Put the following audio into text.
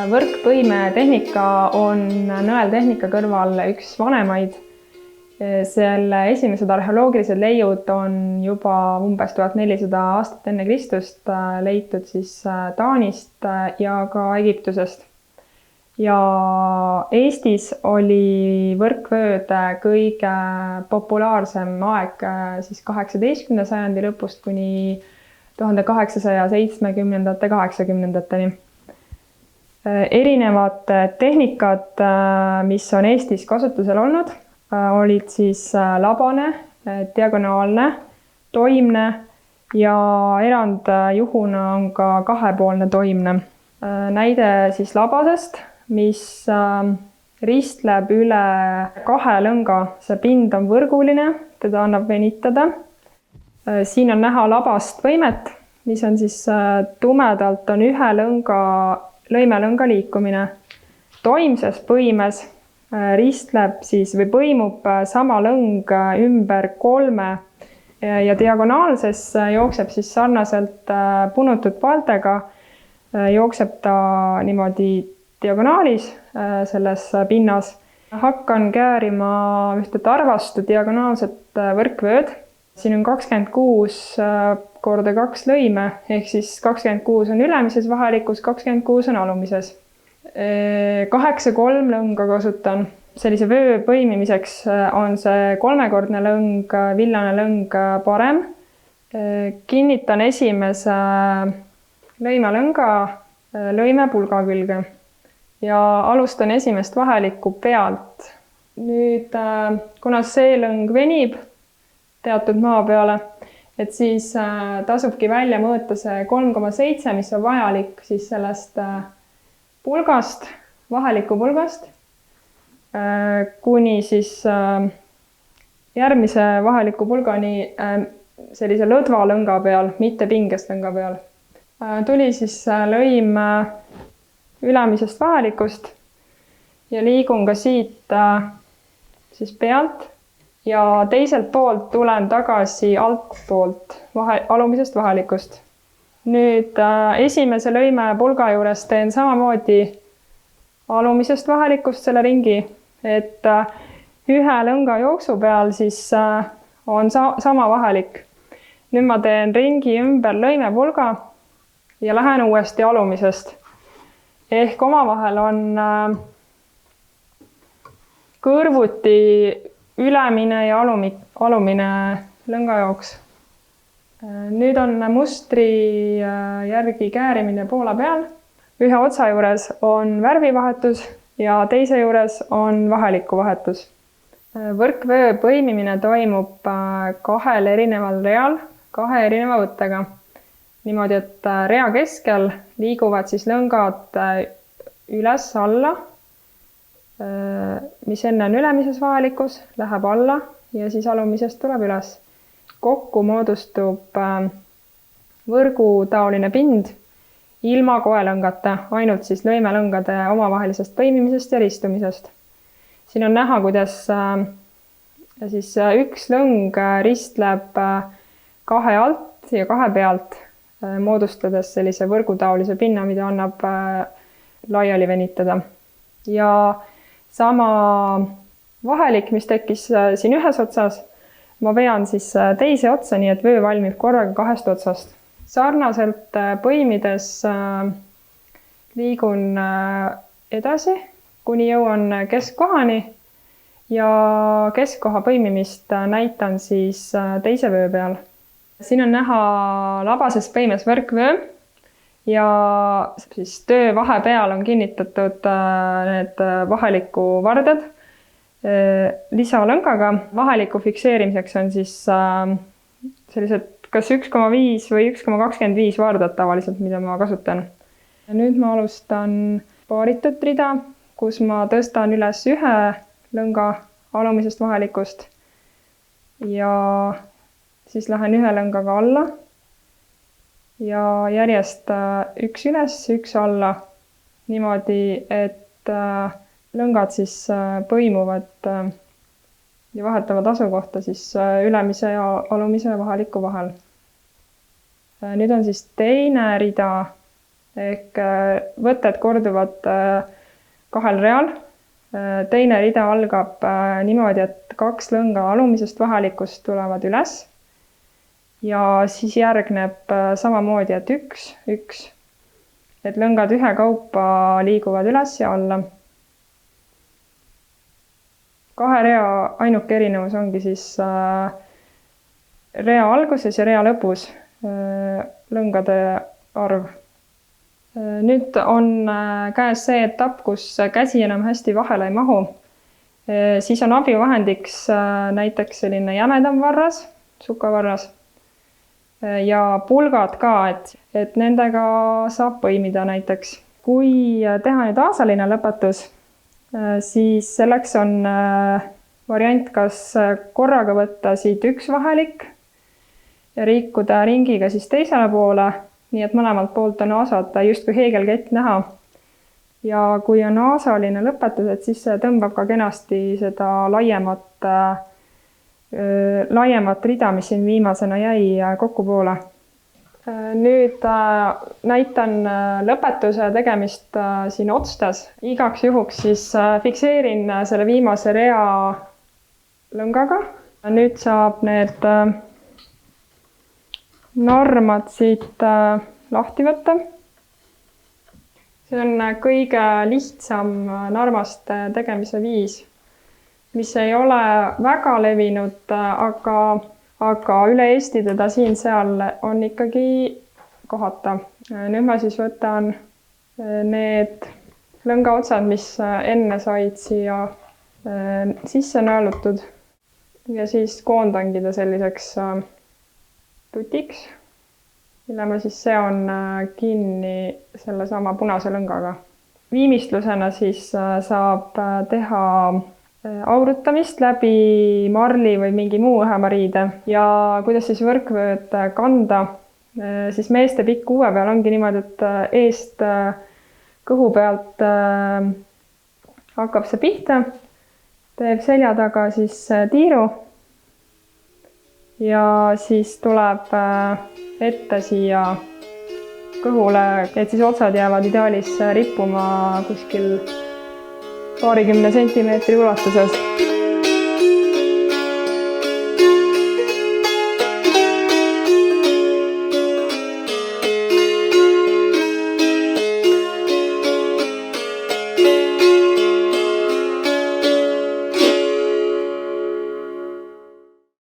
Võrkpõimetehnika on nõeltehnika kõrval üks vanemaid. Selle esimesed arheoloogilised leiud on juba umbes 1400 aastat enne Kristust leitud Taanist ja ka Egiptusest. Ja Eestis oli võrkvööde kõige populaarsem aeg 18. sajandi lõpust kuni 1870. 80. Erinevad tehnikad, mis on Eestis kasutusel olnud, olid labane, diagonaalne, toimne ja erandjuhuna on ka kahepoolne toimne. Näide labasest, mis ristleb üle kahe lõnga. See pind on võrguline, teda annab venitada. Siin on näha labast võimet, mis on tumedalt on ühe lõimelõnga liikumine. Toimses põimes ristleb või põimub sama lõng ümber kolme ja diagonaalses jookseb sarnaselt punutud paltega, jookseb ta niimoodi diagonaalis selles pinnas. Hakkan käärima ühte tarvastu diagonaalset võrkvööd. Siin on 26 korda 2 lõime, ehk 26 on ülemises vahelikus, 26 on alumises. 8-3 lõnga kasutan. Sellise vöö põimimiseks on see kolmekordne lõng, villane lõng parem. Kinnitan esimese lõimelõnga lõimepulga külge ja alustan esimest vahelikku pealt. Nüüd, kuna see lõng venib teatud maa peale, et siis tasubki välja mõõta see 3,7, mis on vajalik sellest pulgast, vaheliku pulgast, kuni järgmise vaheliku pulgani sellise lõdva lõnga peal, mitte pingest lõnga peal. Tuli lõim ülemisest vahelikust ja liigun ka siit pealt ja teiselt poolt tulen tagasi altpoolt alumisest vahelikust. Nüüd esimese lõime pulga juures teen samamoodi alumisest vahelikust selle ringi, et ühe lõnga jooksu peal on sama vahelik. Nüüd ma teen ringi ümber lõimepulga ja lähen uuesti alumisest. Ehk omavahel on kõrvuti ülemine ja alumine lõngajooks. Nüüd on mustri järgi käärimine poola peal. Ühe otsa juures on värvivahetus ja teise juures on vaheliku vahetus. Võrkvöö põimimine toimub kahel erineval real, kahe erineva võttega. Niimoodi, et rea keskel liiguvad lõngad üles-alla, mis enne on ülemises vahelikus, läheb alla ja alumisest tuleb üles. Kokku moodustub võrgutaoline pind ilma koelõngata, ainult lõimelõngade omavahelisest põimimisest ja ristumisest. Siin on näha, kuidas üks lõng ristleb kahe alt ja kahe pealt, moodustades sellise võrgutaolise pinna, mida annab laiali venitada. Ja sama vahelik, mis tekkis siin ühes otsas, ma vean teise otsa, nii et vöö valmib korraga kahest otsast. Sarnaselt põimides liigun edasi, kuni jõuan keskkohani ja keskkoha põimimist näitan teise vöö peal. Siin on näha labases põimes võrkvöö ja töö vahepeal on kinnitatud need vaheliku vardad lisalõngaga. Vaheliku fikseerimiseks on sellised kas 1,5 või 1,25 vardat tavaliselt, mida ma kasutan. Nüüd ma alustan paaritud rida, kus ma tõstan üles ühe lõnga alumisest vahelikust ja siis lähen ühe lõngaga alla ja järjest üks üles, üks alla niimoodi, et lõngad põimuvad ja vahetavad asukohta ülemise ja alumise vaheliku vahel. Nüüd on teine rida ehk võtted korduvad 2 real. Teine rida algab niimoodi, et 2 lõnga alumisest vahelikust tulevad üles ja siis järgneb samamoodi, et 1, 1. Et lõngad ühekaupa liiguvad üles ja alla. 2 rea ainuke erinevus ongi siis rea alguses ja rea lõpus lõngade arv. Nüüd on käes see etapp, kus käsi enam hästi vahele ei mahu. Siis on abivahendiks näiteks selline jämedam varras, sukavarras. Ja pulgad ka, et nendega saab põimida näiteks. Kui teha nüüd aasaline lõpetus, siis selleks on variant kas korraga võtta siit 1 vahelik ja liikuda ringiga siis teisele poole, nii et mõlemalt poolt on aasad justkui heegelkett näha. Ja kui on aasaline lõpetus, et siis see tõmbab ka kenasti seda laiemat rida, mis siin viimasena jäi kokku poole. Nüüd näitan lõpetuse tegemist siin otstes. Igaks juhuks siis fikseerin selle viimase rea lõngaga. Nüüd saab need narmad siit lahti võtta. See on kõige lihtsam narmaste tegemise viis, mis ei ole väga levinud, aga üle Eesti teda siin-seal on ikkagi kohata. Nüüd ma siis võtan need lõngaotsad, mis enne said siia sisse nõelutud ja siis koondangi ta selliseks tutiks, mille ma siis seon kinni sellesama punase lõngaga. Viimistlusena siis saab teha aurutamist läbi marli või mingi muu õhemariide ja kuidas siis võrkvööd kanda, siis meeste pikk uue peal ongi niimoodi, et eest kõhu pealt hakkab see pihta, teeb selja taga siis tiiru ja siis tuleb ette siia kõhule, et siis otsad jäävad ideaalis rippuma kuskil paarikümne sentimeetri ulatuses.